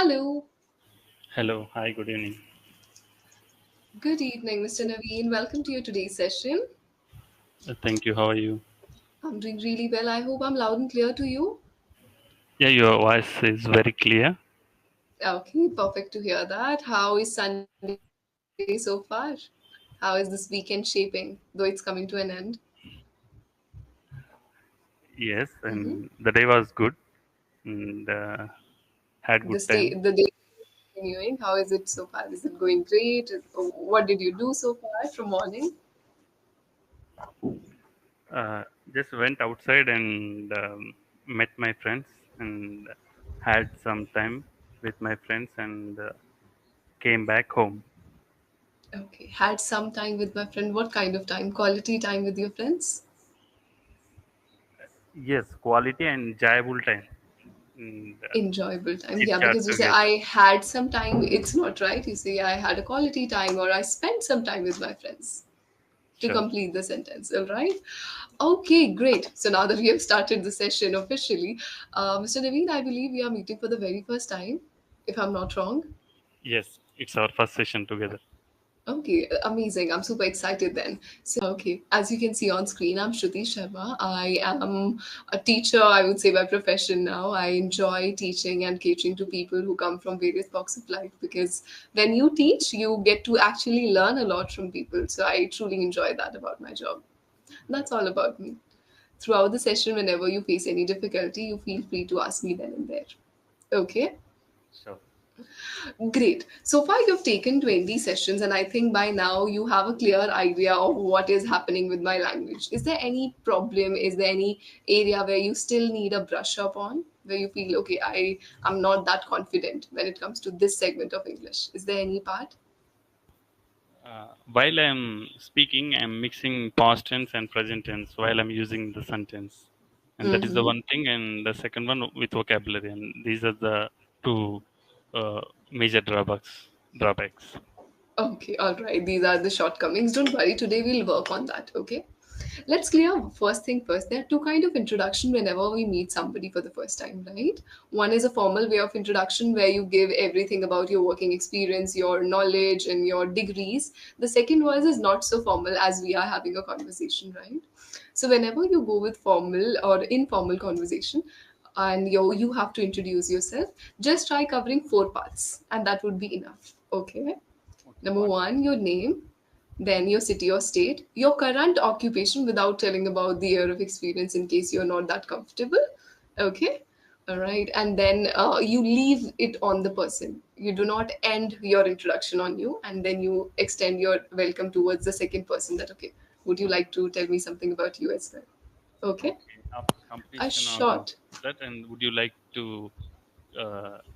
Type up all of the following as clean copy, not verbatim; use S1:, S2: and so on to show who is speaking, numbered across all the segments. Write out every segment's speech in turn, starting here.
S1: Hello.
S2: Hello, hi, good evening.
S1: Good evening, Mr. Naveen. Welcome to your today's session.
S2: Thank you. How are you?
S1: I'm doing really well. I hope I'm loud and clear to you.
S2: Yeah, your voice is very clear.
S1: Okay, perfect to hear that. How is Sunday so far? How is this weekend shaping, though it's coming to an end?
S2: Yes,
S1: Mm-hmm.
S2: and the day was good and had good time.
S1: The day is continuing. How is it so far? Is it going great? What did you do so far from morning?
S2: Uh, just went outside and met my friends and had some time with my friends and came back home.
S1: Okay, had some time with my friend. What kind of time? Quality time with your friends?
S2: Yes, quality and enjoyable time. And
S1: Enjoyable time.
S2: chit
S1: Yeah,
S2: chat
S1: because you say
S2: together.
S1: I had some time, it's not right. You say I had a quality time or I spent some time with my friends to
S2: Sure.
S1: complete the sentence. All right. Okay, great. So now that we have started the session officially, Mr. Naveen, I believe we are meeting for the very first time, if I'm not wrong.
S2: Yes, it's our first session together.
S1: Okay, amazing. I'm super excited then. So, okay, as you can see on screen, I'm Shruti Sharma. I am a teacher, I would say by profession now. I enjoy teaching and catering to people who come from various walks of life because when you teach, you get to actually learn a lot from people. So, I truly enjoy that about my job. That's all about me. Throughout the session, whenever you face any difficulty, you feel free to ask me then and there. Okay?
S2: Sure.
S1: Great. So far, you've taken 20 sessions, and I think by now you have a clear idea of what is happening with my language. Is there any problem? Is there any area where you still need a brush up on? Where you feel, okay, I am not that confident when it comes to this segment of English? Is there any part?
S2: While I'm speaking, I'm mixing past tense and present tense while I'm using the sentence, and that is the
S1: Mm-hmm.
S2: one thing. And the second one with vocabulary, and these are the two major Drawbacks.
S1: Okay, all right. These are the shortcomings. Don't worry. Today we'll work on that. Okay. Let's clear first thing first. There are two kind of introduction whenever we meet somebody for the first time, right? One is a formal way of introduction where you give everything about your working experience, your knowledge, and your degrees. The second one is not so formal as we are having a conversation, right? So whenever you go with formal or informal conversation, and you have to introduce yourself, just try covering four parts, and that would be enough. Okay.
S2: Okay,
S1: Number
S2: what?
S1: one, your name, then your city or state, your current occupation without telling about the year of experience in case you're not that comfortable. Okay. All right. And then you leave it on the person. You do not end your introduction on you. And then you extend your welcome towards the second person that, okay, would you like to tell me something about you as well? Okay.
S2: Okay, after
S1: A
S2: completion of
S1: short.
S2: that, and would you like to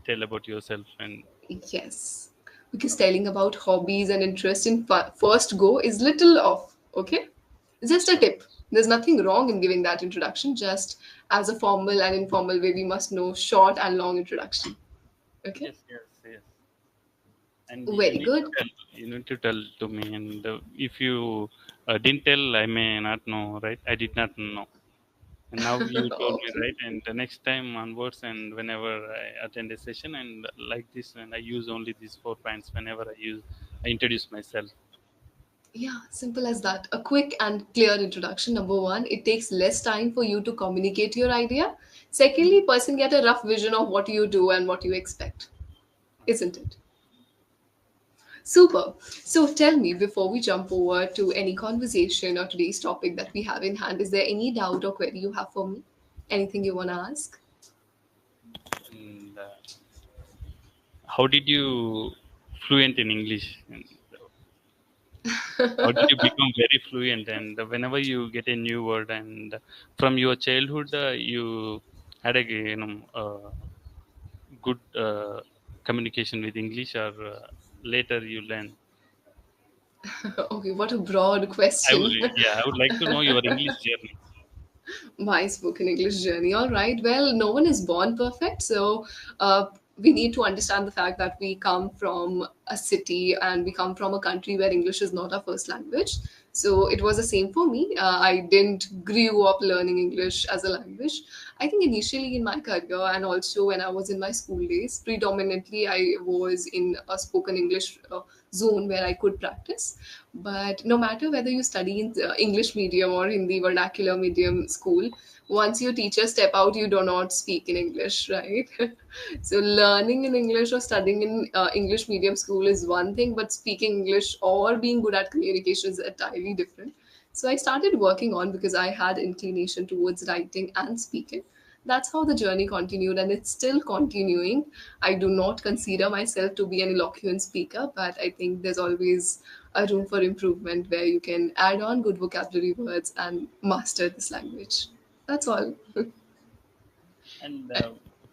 S2: tell about yourself? And
S1: Yes. Because telling about hobbies and interest in first go is little off. Okay. Just a
S2: sure.
S1: tip. There's nothing wrong in giving that introduction. Just as a formal and informal way, we must know short and long introduction. Okay.
S2: Yes. And
S1: Very good.
S2: you need to tell to me. And if you didn't tell, I may not know, right? I did not know. And now you told me,
S1: Okay.
S2: right? And the next time onwards, and whenever I attend a session and like this, and I use only these 4 points whenever I introduce myself.
S1: Yeah, simple as that. A quick and clear introduction. Number one, it takes less time for you to communicate your idea. Secondly, person get a rough vision of what you do and what you expect, isn't it? Super. So tell me, before we jump over to any conversation or today's topic that we have in hand, is there any doubt or query you have for me? Anything you want to ask?
S2: And how did you fluent in English? And how did you become very fluent? And whenever you get a new word, and from your childhood, you had a good communication with English, or later you learn.
S1: Okay, what a broad question.
S2: I would like to know your English journey.
S1: My spoken English journey. All right. Well, no one is born perfect. So we need to understand the fact that we come from a city and we come from a country where English is not our first language. So it was the same for me. I didn't grew up learning English as a language. I think initially in my career and also when I was in my school days, predominantly I was in a spoken English zone where I could practice. But no matter whether you study in English medium or Hindi vernacular medium school, once your teachers step out, you do not speak in English, right? So learning in English or studying in English medium school is one thing, but speaking English or being good at communication is entirely different. So I started working on because I had inclination towards writing and speaking. That's how the journey continued, and it's still continuing. I do not consider myself to be an eloquent speaker, but I think there's always a room for improvement where you can add on good vocabulary words and master this language. That's all.
S2: And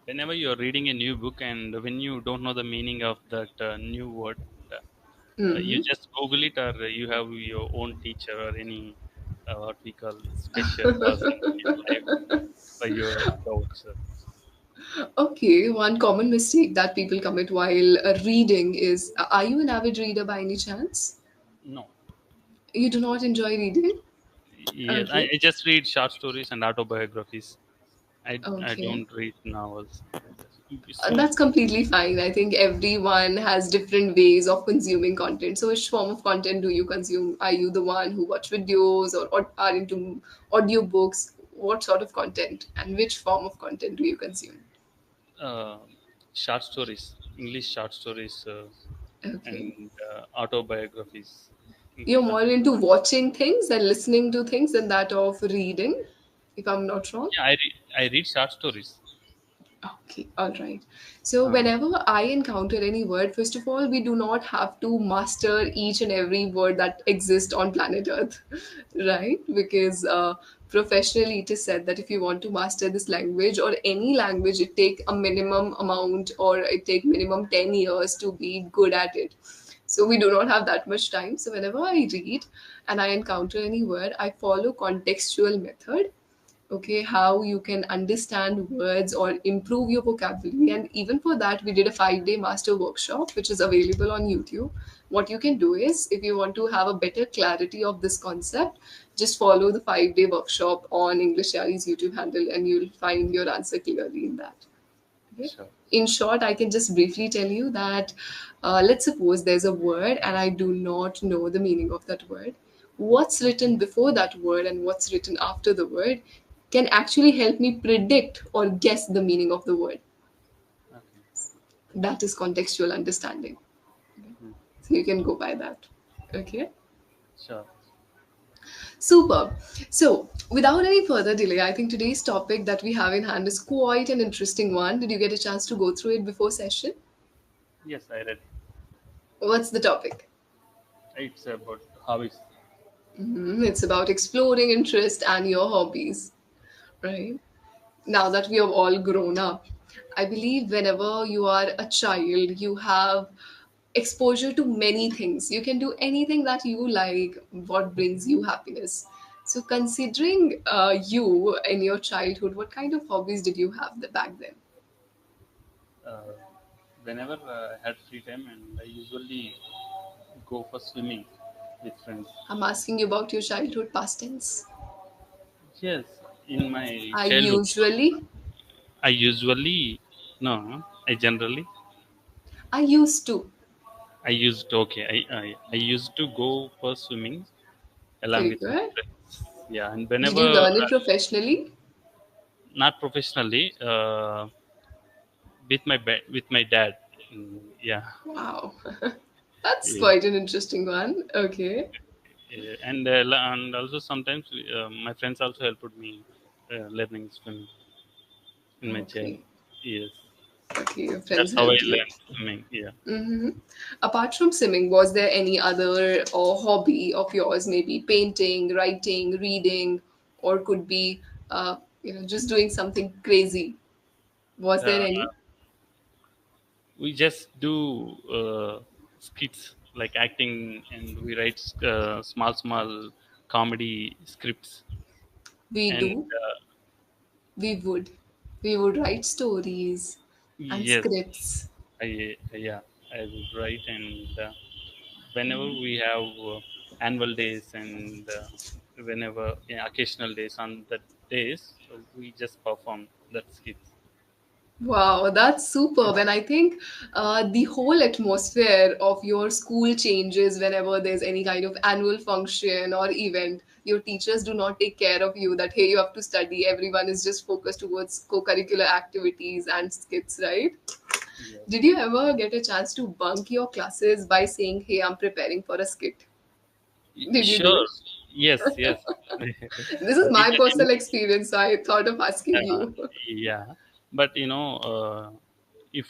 S2: whenever you're reading a new book and when you don't know the meaning of that new word, you
S1: Hmm.
S2: just Google it, or you have your own teacher or any what we call special person in your life for your doubts.
S1: Okay, one common mistake that people commit while reading is, are you an avid reader by any chance?
S2: No.
S1: You do not enjoy reading?
S2: Yes,
S1: Okay.
S2: I just read short stories and autobiographies. I
S1: Okay.
S2: don't read novels. So
S1: That's completely fine. I think everyone has different ways of consuming content. So, which form of content do you consume? Are you the one who watch videos or are into audiobooks? What sort of content and which form of content do you consume?
S2: uh, short stories, English short stories,
S1: Okay.
S2: and autobiographies.
S1: You're
S2: Uh,
S1: more into watching things and listening to things than that of reading, if I'm not wrong.
S2: yeah, I read short stories.
S1: Okay, all right. So,
S2: Uh,
S1: whenever I encounter any word, first of all, we do not have to master each and every word that exists on planet Earth, right? Because professionally, it is said that if you want to master this language or any language, it take a minimum amount or it take minimum 10 years to be good at it. So we do not have that much time. So whenever I read and I encounter any word, I follow contextual method. Okay, how you can understand words or improve your vocabulary, and even for that we did a 5-day master workshop which is available on YouTube. What you can do is, if you want to have a better clarity of this concept, just follow the 5-day workshop on English Yari's YouTube handle and you'll find your answer clearly in that. Okay.
S2: sure.
S1: In short, I can just briefly tell you that let's suppose there's a word and I do not know the meaning of that word. What's written before that word and what's written after the word can actually help me predict or guess the meaning of the word.
S2: Okay.
S1: That is contextual understanding.
S2: Mm,
S1: So you can go by that. Okay.
S2: sure.
S1: Superb. So, without any further delay, I think today's topic that we have in hand is quite an interesting one. Did you get a chance to go through it before session?
S2: Yes, I read.
S1: What's the topic?
S2: It's about hobbies.
S1: It's about exploring interest and your hobbies, right? Now that we have all grown up, I believe whenever you are a child, you have exposure to many things. You can do anything that you like, what brings you happiness. So, considering you in your childhood, what kind of hobbies did you have back then?
S2: Uh, Whenever I had free time, and I usually go for swimming with friends.
S1: I'm asking you about your childhood past tense.
S2: Yes, in my
S1: I
S2: childhood,
S1: usually,
S2: I usually no, I generally
S1: I used to.
S2: I used okay. I used to go for swimming along
S1: Very
S2: with my
S1: good.
S2: friends. Yeah, and
S1: Did
S2: whenever
S1: you learn it professionally?
S2: not professionally, with my dad. Yeah,
S1: Wow. That's
S2: yeah.
S1: quite an interesting one. Okay.
S2: And also sometimes my friends also helped me learning swimming in my child.
S1: Okay.
S2: Yes,
S1: Okay. Your
S2: that's
S1: friends
S2: how I
S1: helped you.
S2: learned swimming. Yeah.
S1: Hmm. Apart from swimming, was there any other or hobby of yours? Maybe painting, writing, reading, or could be, just doing something crazy. Was there
S2: Uh,
S1: any?
S2: we just do skits like acting, and we write small comedy scripts.
S1: We
S2: And
S1: do. We would. We would write stories and
S2: yes,
S1: scripts.
S2: yeah, I would write. And whenever we have annual days, and whenever, yeah, occasional days, on the days we just perform that skits.
S1: Wow, that's superb. And I think the whole atmosphere of your school changes whenever there's any kind of annual function or event. Your teachers do not take care of you that, hey, you have to study. Everyone is just focused towards co curricular activities and skits, right?
S2: Yes.
S1: Did you ever get a chance to bunk your classes by saying, hey, I'm preparing for a skit? Did you do
S2: Sure.
S1: it?
S2: Yes, yes.
S1: This is my
S2: Teachers,
S1: personal experience, so I thought of asking
S2: uh,
S1: you.
S2: yeah, but if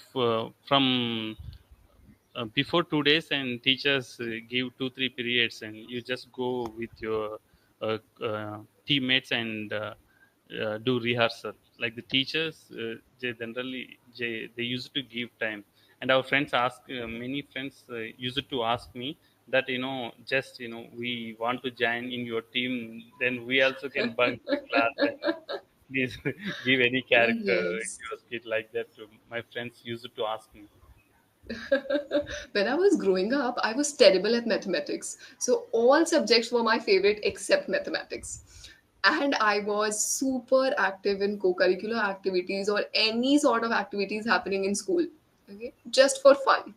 S2: from before 2 days and teachers give 2 3 periods and you just go with your teammates and do rehearsal, like the teachers they generally they used to give time. And our friends ask many friends used to ask me that, just, we want to join in your team, then we also can bunk the class and please give any character in
S1: Yes.
S2: your skit, like that. My friends used to ask me.
S1: When I was growing up, I was terrible at mathematics. So all subjects were my favorite except mathematics. And I was super active in co curricular activities or any sort of activities happening in school. Okay, just for fun.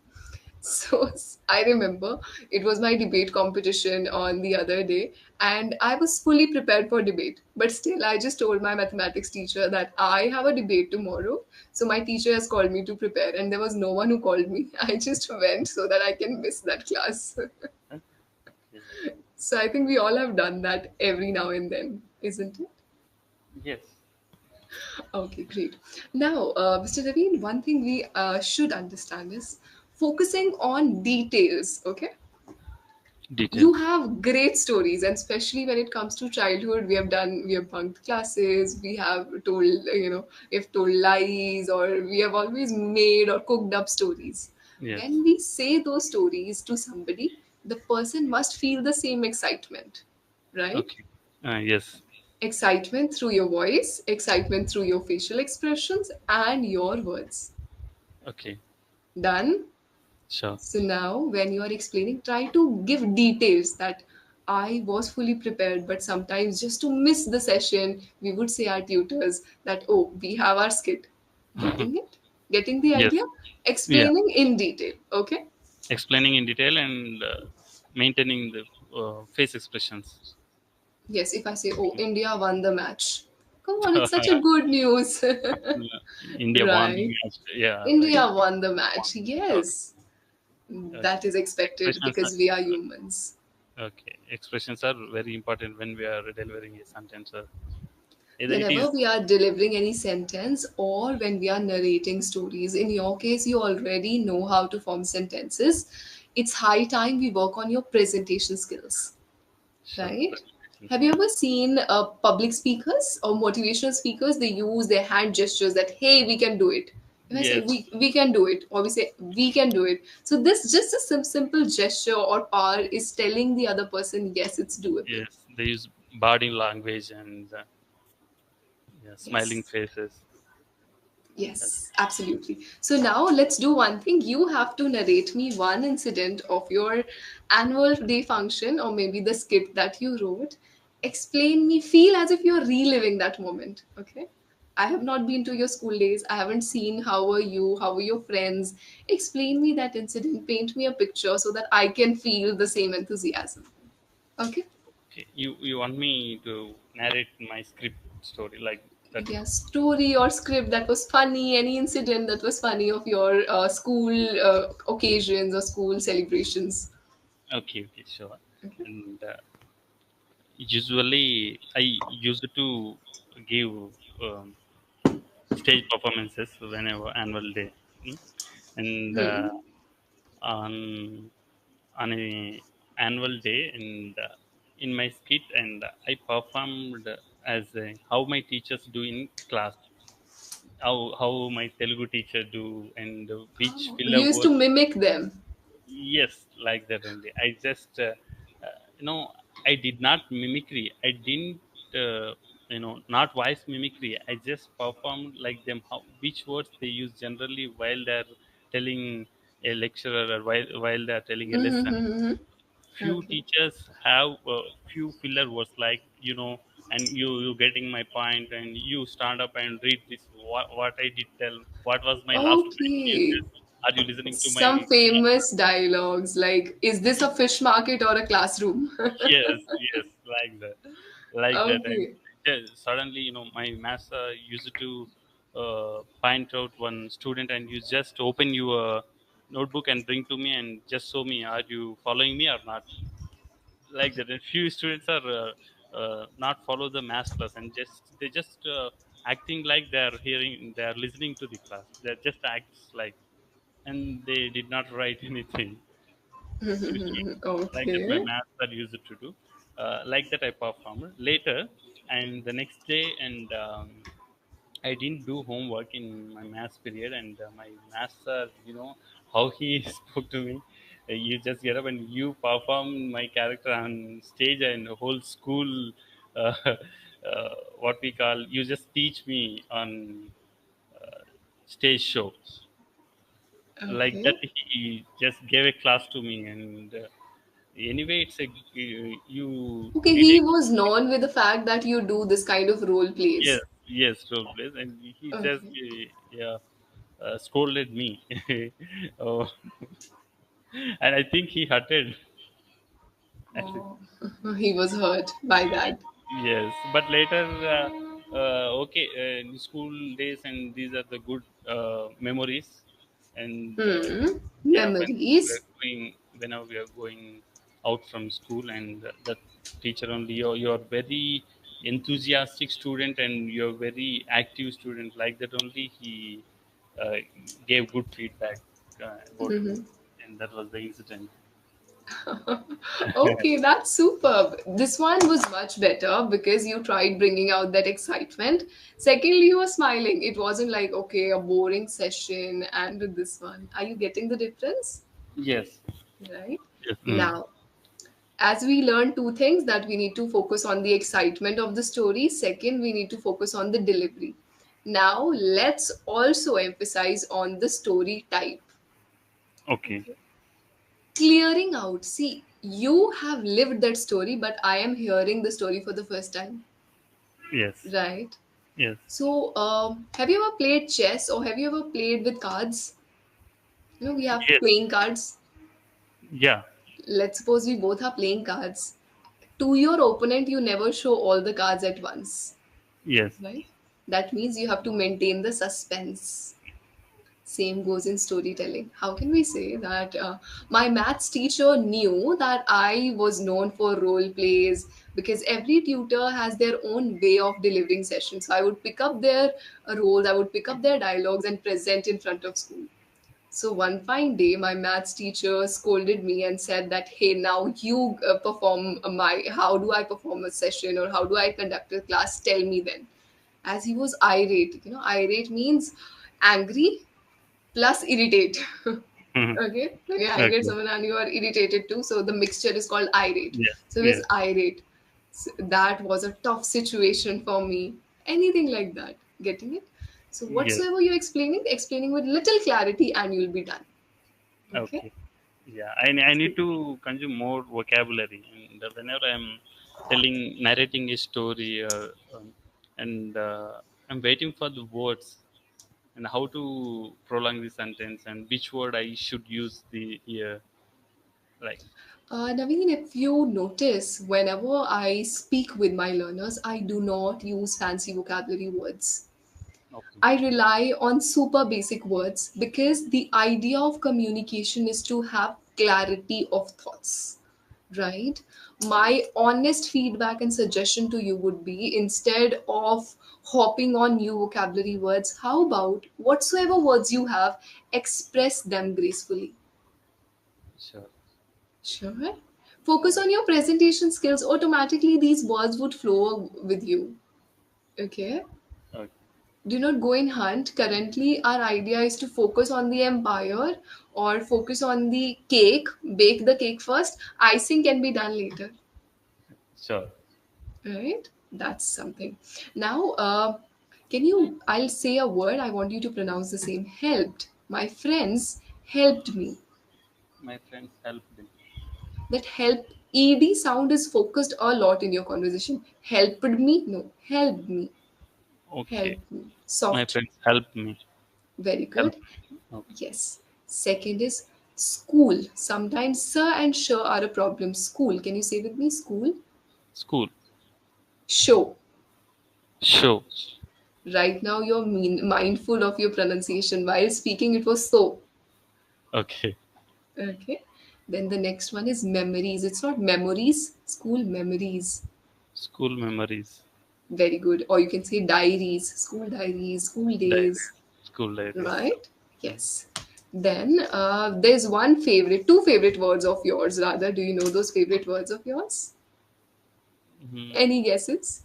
S1: So I remember it was my debate competition on the other day, and I was fully prepared for debate. But still, I just told my mathematics teacher that I have a debate tomorrow. So my teacher has called me to prepare, and there was no one who called me. I just went so that I can miss that class.
S2: Okay.
S1: So I think we all have done that every now and then, isn't it?
S2: Yes.
S1: Okay, great. Now, Mr. Naveen, one thing we should understand is focusing on details, okay? You
S2: Details.
S1: have great stories, and especially when it comes to childhood, we have bunked classes, we have told, we have told lies, or we have always made or cooked up stories.
S2: Yes.
S1: When we say those stories to somebody, the person must feel the same excitement, right?
S2: Okay. Yes.
S1: Excitement through your voice, excitement through your facial expressions, and your words.
S2: Okay.
S1: Done?
S2: Sure.
S1: So now, when you are explaining, try to give details that I was fully prepared, but sometimes just to miss the session, we would say our tutors that, oh, we have our skit. Getting it? Getting the
S2: Yes.
S1: idea?
S2: Yeah.
S1: Explaining in detail. Okay?
S2: Explaining in detail and maintaining the face expressions.
S1: Yes, if I say, oh, India won the match. Come on, it's such a good news.
S2: India won the
S1: Right.
S2: match. Yeah. Right.
S1: India won the match.
S2: Okay.
S1: Yes.
S2: Okay.
S1: That is expected
S2: Expressions are
S1: because we are humans.
S2: okay. Expressions are very important when we are delivering a sentence. Either it
S1: Whenever
S2: is.
S1: we are delivering any sentence or when we are narrating stories, in your case, you already know how to form sentences. It's high time we work on your presentation skills,
S2: Sure.
S1: right?
S2: Presentation
S1: Have you ever
S2: skills.
S1: seen public speakers or motivational speakers? They use their hand gestures that, hey, we can do it. If I say
S2: Yes.
S1: we can do it, or we say we can do it. So this just a simple gesture or power is telling the other person, yes, it's doable.
S2: Yes. They use body language and yeah, smiling
S1: Yes.
S2: faces. Okay.
S1: Yes, absolutely. So now let's do one thing. You have to narrate me one incident of your annual day function or maybe the skit that you wrote. Explain me, feel as if you're reliving that moment. Okay. I have not been to your school days. I haven't seen how were you, how were your friends. Explain me that incident, paint me a picture so that I can feel the same enthusiasm. Okay.
S2: Okay. You want me to narrate my script story like that?
S1: Yeah, story or script that was funny, any incident that was funny of your school occasions or school celebrations.
S2: Okay. Okay. Sure. And usually I used to give um, stage performances whenever annual day. Mm. And
S1: Hmm.
S2: on a annual day, and in my skit, and I performed as how my teachers do in class, how my Telugu teacher do, and which
S1: Oh,
S2: filler
S1: you used to
S2: words.
S1: mimic them.
S2: Yes, like that only. I just, you know, I did not mimicry. I didn't, not voice mimicry. I just performed like them. How which words they use generally while they're telling a lecturer or while they're telling a lesson.
S1: Mm-hmm.
S2: Few
S1: Okay.
S2: teachers have few filler words like, and you getting my point, and you stand up and read this what I did tell, what was my last line is
S1: Okay.
S2: this, are you listening to my
S1: Some famous dialogues like, is this a fish market or a classroom?
S2: yes, yes, like that, like that. And
S1: Okay.
S2: suddenly, my master used to point out one student, and you just open your notebook and bring to me and just show me, are you following me or not, like that. And few students are not follow the math class, and they just acting like they're listening to the class, they just acts like, and they did not write anything in the sheet. Like that my
S1: Okay.
S2: master used to do, like that I performed later. And the next day, and I didn't do homework in my maths period, and my master, how he spoke to me. You just get up and you perform my character on stage, and the whole school, what we call, you just teach me on stage show. Like that,
S1: Okay.
S2: he just gave a class to me, and anyway, it's a you
S1: Okay,
S2: did a
S1: he was known with the fact that you do this kind of role
S2: yes,
S1: plays.
S2: yes, role plays, and he just
S1: Okay.
S2: yeah, scolded me. Oh, and I think he hurted. Actually,
S1: Oh, he was hurt by that.
S2: yes, but later, okay, in school days, and these are the good memories. And
S1: Hmm.
S2: yeah,
S1: Memories.
S2: whenever we are going out from school, and the teacher only, you're very enthusiastic student, and you're very active student, like that only he uh, gave good feedback about me, and that was the incident.
S1: Okay, that's superb. This one was much better because you tried bringing out that excitement. Secondly, you were smiling. It wasn't like, okay, a boring session and this one. Are you getting the difference?
S2: Yes,
S1: Right?
S2: yes,
S1: Now, as we learn two things, that we need to focus on the excitement of the story. Second, we need to focus on the delivery. Now, let's also emphasize on the story type.
S2: okay,
S1: Okay. Clearing out. See, you have lived that story, but I am hearing the story for the first time.
S2: yes,
S1: Right?
S2: yes,
S1: So, have you ever played chess or have you ever played with cards? You know, we have
S2: yes,
S1: playing cards.
S2: yeah,
S1: Let's suppose we both are playing cards. To your opponent, you never show all the cards at once,
S2: yes,
S1: right? That means you have to maintain the suspense. Same goes in storytelling. How can we say that my maths teacher knew that I was known for role plays because every tutor has their own way of delivering sessions. So I would pick up their roles, I would pick up their dialogues and present in front of school. So one fine day, my maths teacher scolded me and said that, "Hey, now you perform my. How do I perform a session or how do I conduct a class? Tell me then." As he was irate, irate means angry plus irritate.
S2: mhm,
S1: Okay, when you're angry at
S2: okay,
S1: someone and you are irritated too, so the mixture is called irate.
S2: yes,
S1: So he was
S2: yes,
S1: irate. So that was a tough situation for me. Anything like that, getting it? So
S2: yes,
S1: whatsoever you're explaining with little clarity, and you'll be done. Okay.
S2: okay. Yeah, I need to consume more vocabulary, and whenever I'm narrating a story, and I'm waiting for the words, and how to prolong the sentence, and which word I should use the here, like,
S1: Naveen, if you notice, whenever I speak with my learners, I do not use fancy vocabulary words.
S2: okay,
S1: I rely on super basic words because the idea of communication is to have clarity of thoughts, right? My honest feedback and suggestion to you would be, instead of hopping on new vocabulary words, how about whatsoever words you have, express them gracefully.
S2: sure,
S1: Sure. Focus on your presentation skills. Automatically, these words would flow with you. Okay.
S2: okay,
S1: Do not go in hunt. Currently, our idea is to focus on the empire or focus on the cake, bake the cake first. Icing can be done later,
S2: sure.
S1: right? That's something. Now, I'll say a word. I want you to pronounce the same. Helped. My friends helped me.
S2: My friends helped me.
S1: That help Ed sound is focused a lot in your conversation. Helped me? No. Helped me.
S2: Okay.
S1: Helped me.
S2: My
S1: Soft.
S2: friends help me.
S1: Very
S2: Help
S1: good.
S2: me. Okay.
S1: Yes. Second is school. Sometimes sir and sure are a problem. School. Can you say with me? School.
S2: School.
S1: Show.
S2: Show.
S1: Right now you're mindful of your pronunciation. While speaking, it was so.
S2: Okay.
S1: Okay. Then the next one is memories. It's not memories. School memories.
S2: School memories.
S1: Very good. Or you can say diaries. School diaries. School days.
S2: Diaries. School diaries.
S1: Right? Yes. Then there's one favorite, two favorite words of yours rather. Do you know those favorite words of yours?
S2: Mhm.
S1: Any guesses?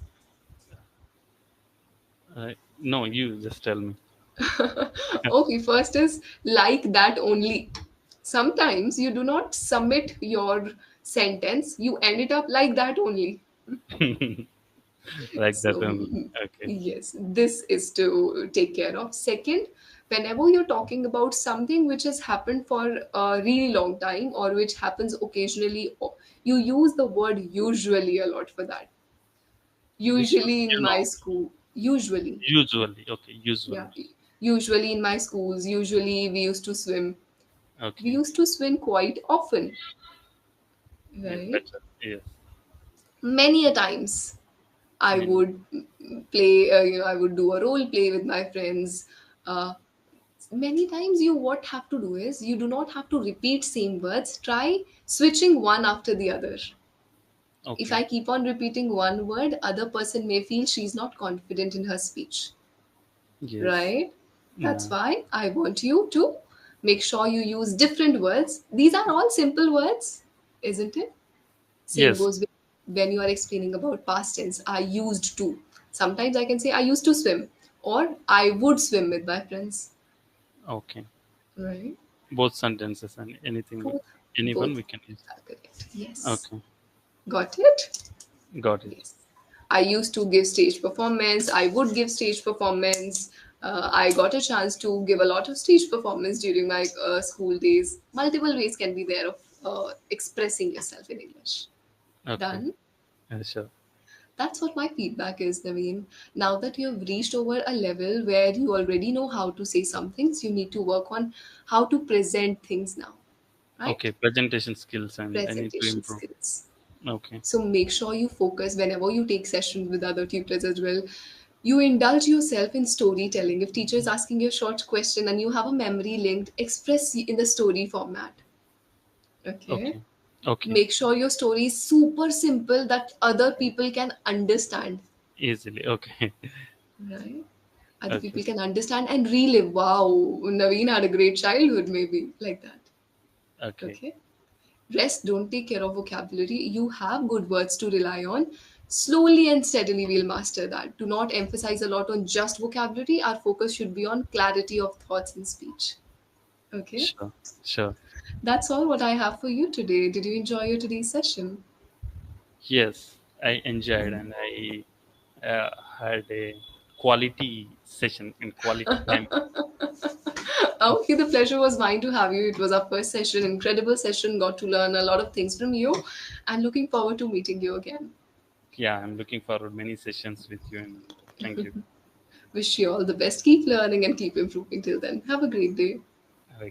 S2: No, you just tell me.
S1: Okay, first is like that only. Sometimes you do not submit your sentence, you end it up like that only.
S2: Like that
S1: So,
S2: only. Okay.
S1: yes, this is to take care of. Second, whenever you're talking about something which has happened for a really long time or which happens occasionally, you use the word usually a lot for that.
S2: Which one?
S1: Usually in
S2: You
S1: my
S2: know.
S1: school, usually.
S2: Usually. Okay.
S1: Yeah,
S2: Usually.
S1: usually in my schools, usually we used to swim. We
S2: Okay.
S1: used to swim quite often,
S2: Yeah,
S1: right?
S2: better. Yes.
S1: Many a times I
S2: Many.
S1: would play, I would do a role play with my friends. Uh, Many times you what have to do is you do not have to repeat same words. Try switching one after the other. If
S2: Okay.
S1: I keep on repeating one word, other person may feel she's not confident in her speech,
S2: Yes.
S1: right? That's
S2: Yeah.
S1: why I want you to make sure you use different words. These are all simple words, isn't it? Same
S2: Yes.
S1: goes with when you are explaining about past tense. I used to. Sometimes I can say I used to swim or I would swim with my friends.
S2: Okay.
S1: Right?
S2: Both sentences and anything.
S1: Both,
S2: Anyone
S1: both
S2: we can use.
S1: are correct. Yes.
S2: Okay.
S1: Got it?
S2: Got it.
S1: Yes. I used to give stage performance. I would give stage performance. I got a chance to give a lot of stage performance during my school days. Multiple ways can be there of expressing yourself in English.
S2: Okay.
S1: Done.
S2: Sure.
S1: That's what my feedback is, Naveen. Now that you have reached over a level where you already know how to say some things, you need to work on how to present things now,
S2: Okay.
S1: right?
S2: Presentation skills and I need to
S1: Presentation
S2: improve.
S1: skills.
S2: Okay.
S1: So make sure you focus whenever you take sessions with other tutors as well. You indulge yourself in storytelling. If teacher is asking you a short question and you have a memory linked, express in the story format. Okay.
S2: Okay. Okay.
S1: Make sure your story is super simple that other people can understand.
S2: Easily. Okay.
S1: Right? Other
S2: Okay.
S1: people can understand and relive. Wow, Naveen had a great childhood, maybe like that.
S2: Okay.
S1: Okay. Rest, don't take care of vocabulary. You have good words to rely on. Slowly and steadily, we'll master that. Do not emphasize a lot on just vocabulary. Our focus should be on clarity of thoughts and speech. Okay.
S2: Sure. Sure.
S1: That's all what I have for you today. Did you enjoy your today's session?
S2: Yes, I enjoyed and I had a quality session and quality time.
S1: Okay, the pleasure was mine to have you. It was our first session, incredible session. Got to learn a lot of things from you, and looking forward to meeting you again.
S2: Yeah, I'm looking forward many sessions with you and thank you.
S1: Wish you all the best. Keep learning and keep improving till then. Have a great day.
S2: Have a